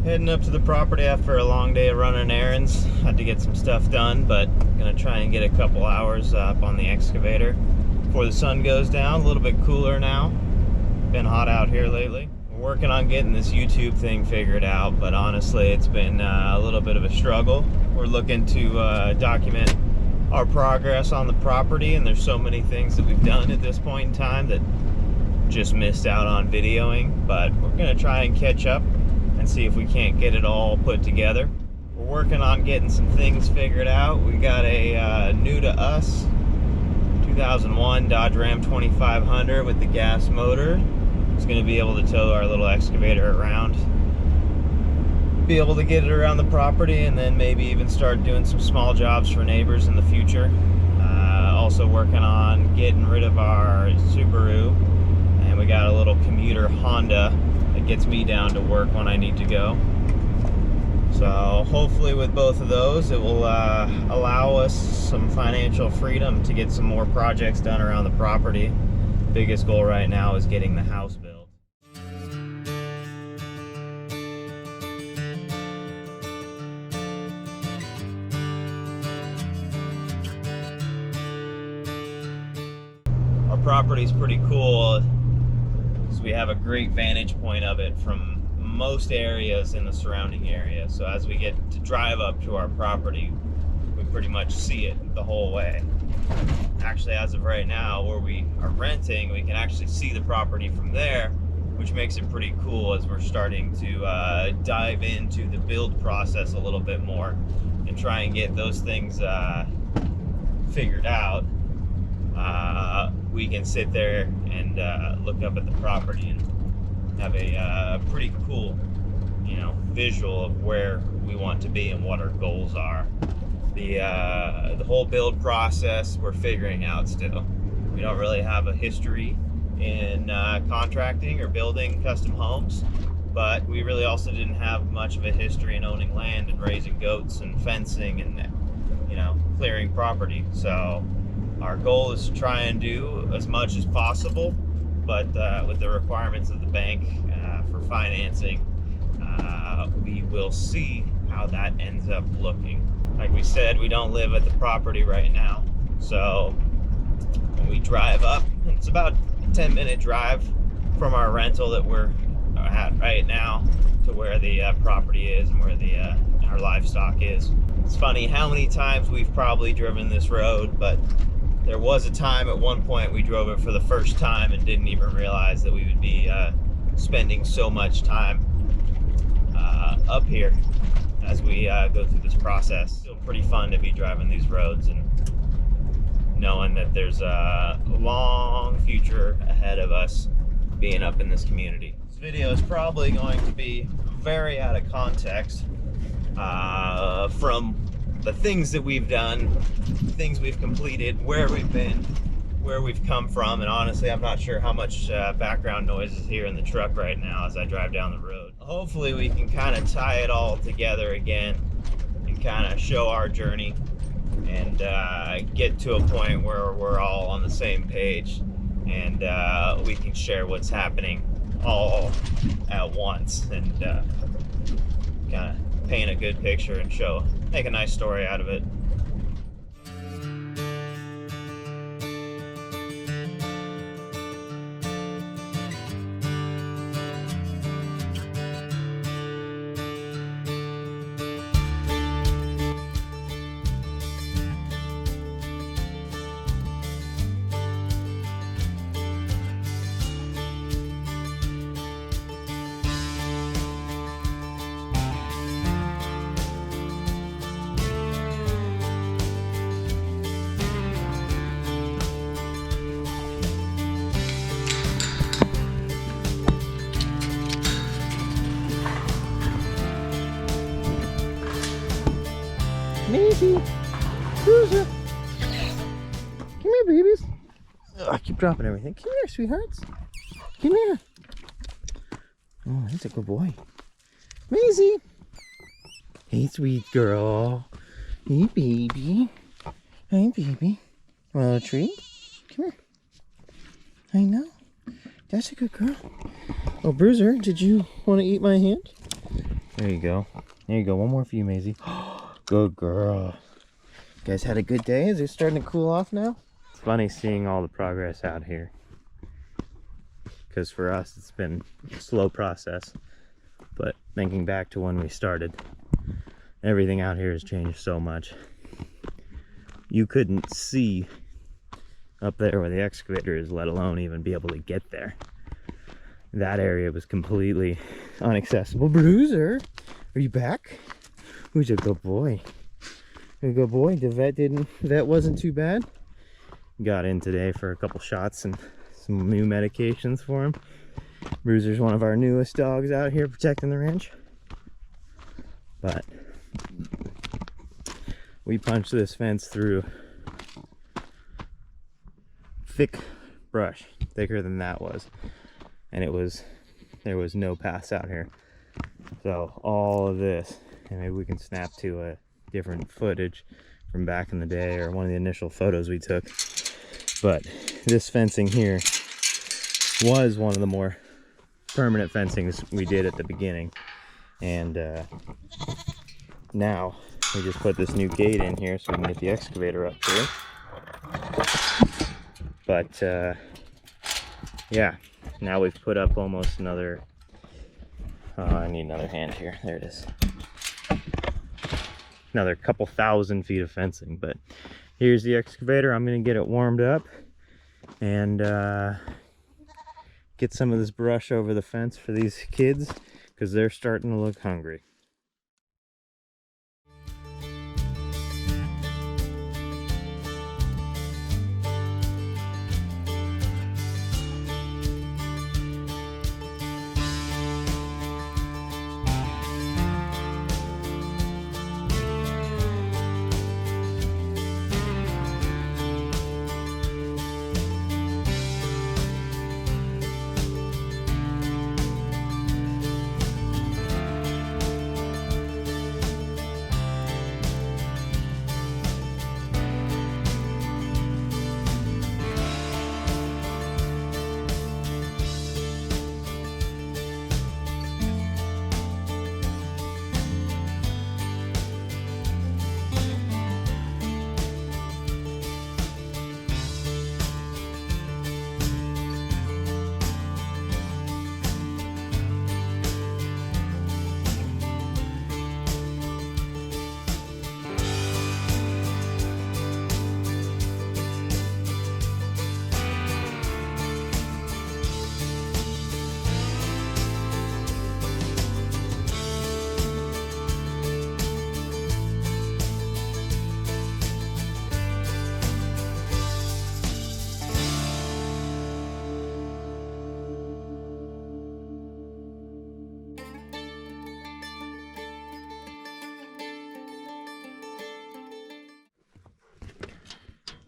Heading up to the property after a long day of running errands. Had to get some stuff done, but gonna try and get a couple hours up on the excavator before the sun goes down. A little bit cooler now. Been hot out here lately. We're working on getting this YouTube thing figured out, but honestly it's been a little bit of a struggle. We're looking to document our progress on the property, and there's so many things that we've done at this point in time that just missed out on videoing, but we're gonna try and catch up and see if we can't get it all put together. We're working on getting some things figured out. We got a new to us 2001 Dodge Ram 2500 with the gas motor. It's going to be able to tow our little excavator around, be able to get it around the property, and then maybe even start doing some small jobs for neighbors in the future. Also working on getting rid of our Subaru, and we got a little commuter Honda that gets me down to work when I need to go. So hopefully with both of those it will allow us some financial freedom to get some more projects done around the property. Biggest goal right now is getting the house built. Our property's pretty cool. We have a great vantage point of it from most areas in the surrounding area. So as we get to drive up to our property, we pretty much see it the whole way. Actually, as of right now, where we are renting, we can actually see the property from there, which makes it pretty cool as we're starting to dive into the build process a little bit more and try and get those things figured out. We can sit there and look up at the property and have a pretty cool, visual of where we want to be and what our goals are. The whole build process we're figuring out still. We don't really have a history in contracting or building custom homes, but we really also didn't have much of a history in owning land and raising goats and fencing and clearing property. So our goal is to try and do as much as possible, but with the requirements of the bank for financing, we will see how that ends up looking. Like we said, we don't live at the property right now, so when we drive up, it's about a 10-minute drive from our rental that we're at right now to where the property is and where our livestock is. It's funny how many times we've probably driven this road, but there was a time at one point we drove it for the first time and didn't even realize that we would be spending so much time up here as we go through this process. Still pretty fun to be driving these roads and knowing that there's a long future ahead of us being up in this community. This video is probably going to be very out of context from the things that we've done, things we've completed, where we've been, where we've come from, and honestly I'm not sure how much background noise is here in the truck right now as I drive down the road. Hopefully we can kind of tie it all together again and kind of show our journey and get to a point where we're all on the same page and we can share what's happening all at once and kind of paint a good picture and make a nice story out of it. Maisie, Bruiser, come here, babies. Oh, I keep dropping everything. Come here, sweethearts. Come here. Oh, that's a good boy. Maisie. Hey, sweet girl. Hey, baby. Hey, baby. Want a treat? Come here. I know. That's a good girl. Oh, Bruiser, did you want to eat my hand? There you go. There you go. One more for you, Maisie. Good girl. You guys had a good day? Is it starting to cool off now? It's funny seeing all the progress out here. Because for us, it's been a slow process. But thinking back to when we started, everything out here has changed so much. You couldn't see up there where the excavator is, let alone even be able to get there. That area was completely inaccessible. Bruiser, are you back? Who's a good boy? A good boy. The vet wasn't too bad. Got in today for a couple shots and some new medications for him. Bruiser's one of our newest dogs out here protecting the ranch. But we punched this fence through thick brush, thicker than that was, and there was no paths out here. So all of this, and maybe we can snap to a different footage from back in the day or one of the initial photos we took, but this fencing here was one of the more permanent fencings we did at the beginning, and now we just put this new gate in here so we can get the excavator up here. But yeah, now we've put up almost another, I need another hand here, there it is, another couple thousand feet of fencing. But here's the excavator. I'm gonna get it warmed up and get some of this brush over the fence for these kids, because they're starting to look hungry.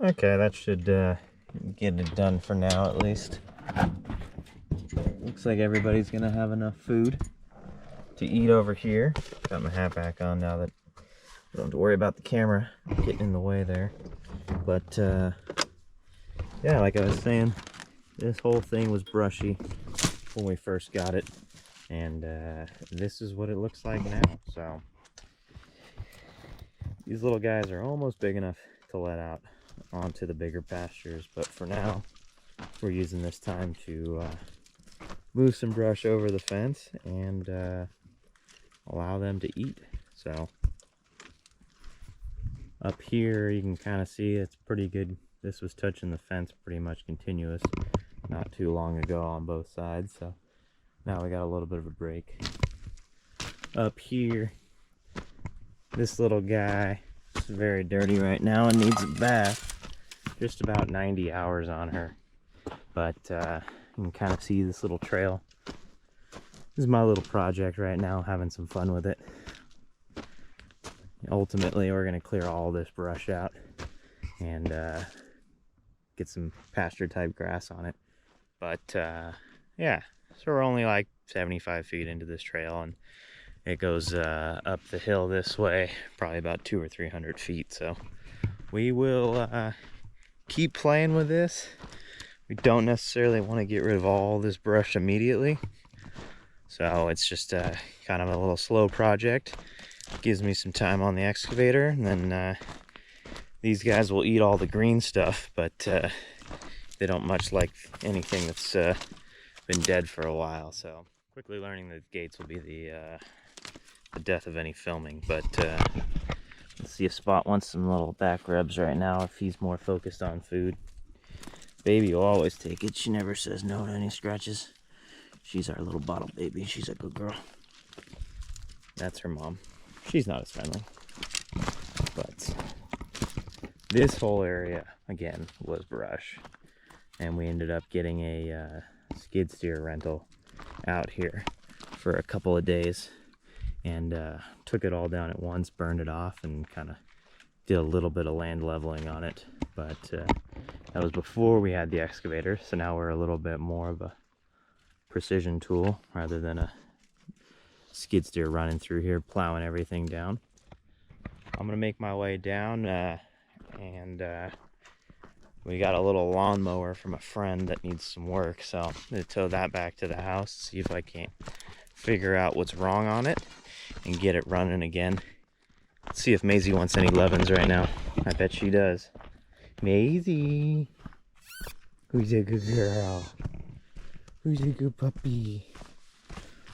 Okay, that should get it done for now at least. Looks like everybody's gonna have enough food to eat over here. Got my hat back on now that I don't have to worry about the camera getting in the way there. But yeah, like I was saying, this whole thing was brushy when we first got it, and this is what it looks like now. So these little guys are almost big enough to let out onto the bigger pastures, but for now we're using this time to move some brush over the fence and allow them to eat. So up here you can kind of see it's pretty good. This was touching the fence pretty much continuous not too long ago on both sides, so now we got a little bit of a break. Up here, this little guy is very dirty right now and needs a bath. Just about 90 hours on her, but you can kind of see this little trail. This is my little project right now, having some fun with it. Ultimately, we're going to clear all this brush out and get some pasture type grass on it. But yeah, so we're only like 75 feet into this trail, and it goes up the hill this way, probably about 200 or 300 feet. So we will keep playing with this. We don't necessarily want to get rid of all this brush immediately, So it's just kind of a little slow project. Gives me some time on the excavator, and then these guys will eat all the green stuff, but they don't much like anything that's been dead for a while. So quickly learning that gates will be the death of any filming. But let's see if Spot wants some little back rubs right now, if he's more focused on food. Baby will always take it. She never says no to any scratches. She's our little bottle baby. She's a good girl. That's her mom. She's not as friendly. But this whole area, again, was brush. And we ended up getting a skid steer rental out here for a couple of days. And took it all down at once, burned it off, and kind of did a little bit of land leveling on it. But that was before we had the excavator, so now we're a little bit more of a precision tool rather than a skid steer running through here plowing everything down. I'm gonna make my way down and we got a little lawnmower from a friend that needs some work, so I'm gonna tow that back to the house, see if I can't figure out what's wrong on it and get it running again. Let's see if Maisie wants any lovin's right now. I bet she does. Maisie, who's a good girl? Who's a good puppy?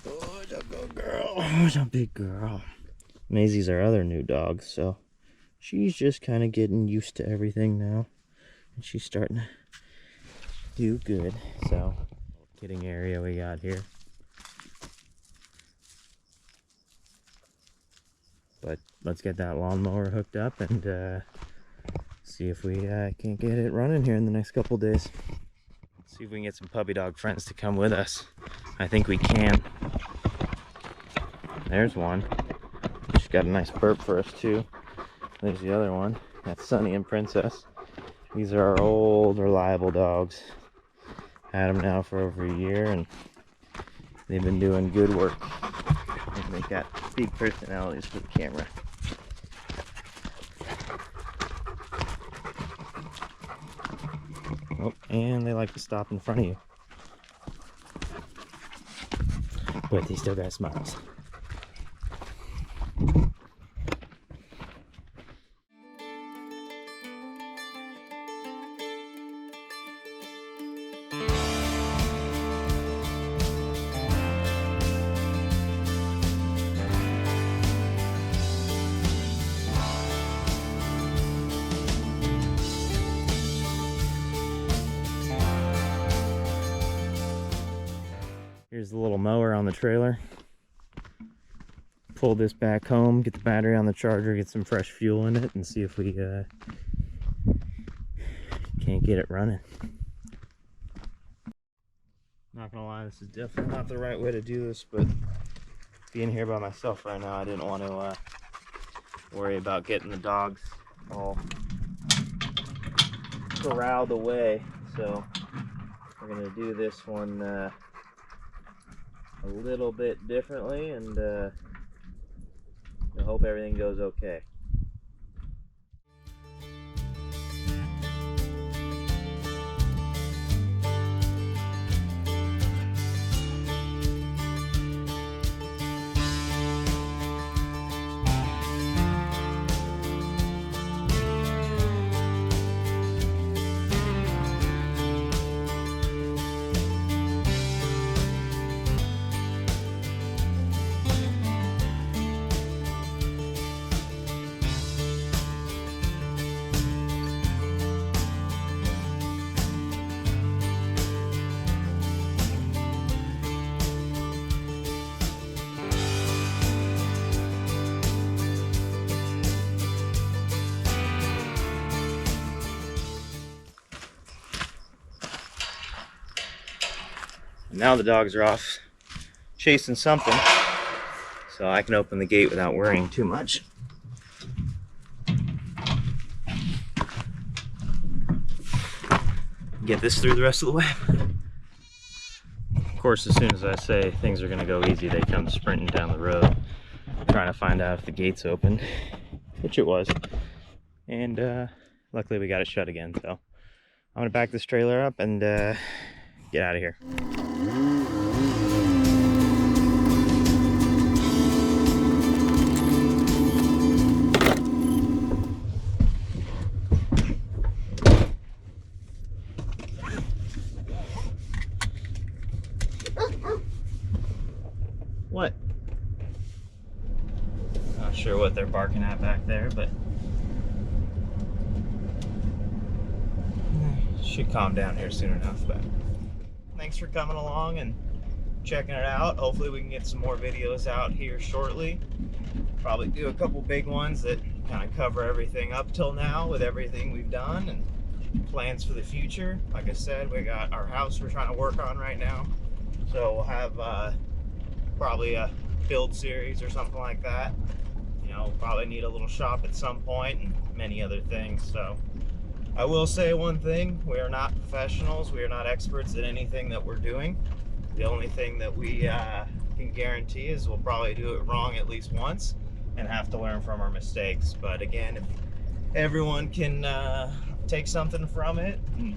Oh, it's a good girl. Oh, it's a big girl. Maisie's our other new dog, so she's just kind of getting used to everything now. And she's starting to do good. So, kidding area we got here. But let's get that lawnmower hooked up and see if we can't get it running here in the next couple days. See if we can get some puppy dog friends to come with us. I think we can. There's one. She's got a nice burp for us too. There's the other one. That's Sunny and Princess. These are our old reliable dogs. Had them now for over a year and they've been doing good work. And they got big personalities for the camera. Oh, and they like to stop in front of you. But they still got smiles. Here's the little mower on the trailer. Pull this back home, get the battery on the charger, get some fresh fuel in it, and see if we can't get it running. Not gonna lie, this is definitely not the right way to do this, but being here by myself right now, I didn't want to worry about getting the dogs all corralled away. So we're gonna do this one a little bit differently, and I hope everything goes okay. Now the dogs are off chasing something, so I can open the gate without worrying too much. Get this through the rest of the way. Of course, as soon as I say things are gonna go easy, they come sprinting down the road, trying to find out if the gate's open, which it was. And luckily we got it shut again, so I'm gonna back this trailer up and get out of here. Not sure what they're barking at back there, but should calm down here soon enough. But thanks for coming along and checking it out. Hopefully we can get some more videos out here shortly. Probably do a couple big ones that kind of cover everything up till now with everything we've done and plans for the future. Like I said, we got our house we're trying to work on right now, so we'll have probably a build series or something like that. You know, probably need a little shop at some point and many other things. So I will say one thing: we are not professionals, we are not experts at anything that we're doing. The only thing that we can guarantee is we'll probably do it wrong at least once and have to learn from our mistakes. But again, if everyone can take something from it and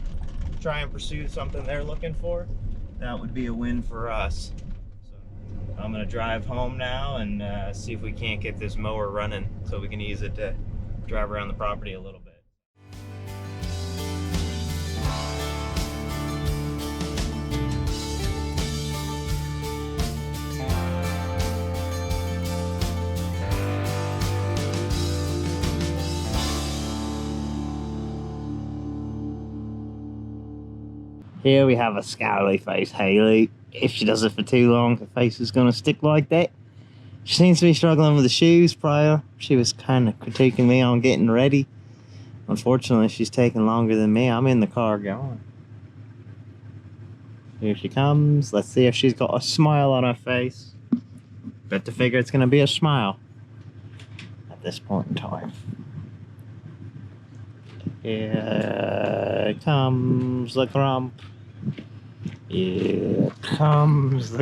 try and pursue something they're looking for, that would be a win for us. So I'm gonna drive home now and see if we can't get this mower running so we can use it to drive around the property a little bit. Here we have a scowly face Haley. If she does it for too long, her face is going to stick like that. She seems to be struggling with the shoes prior. She was kind of critiquing me on getting ready. Unfortunately, she's taking longer than me. I'm in the car going. Here she comes. Let's see if she's got a smile on her face. Bet to figure it's going to be a smile at this point in time. Here comes the grump. Here comes the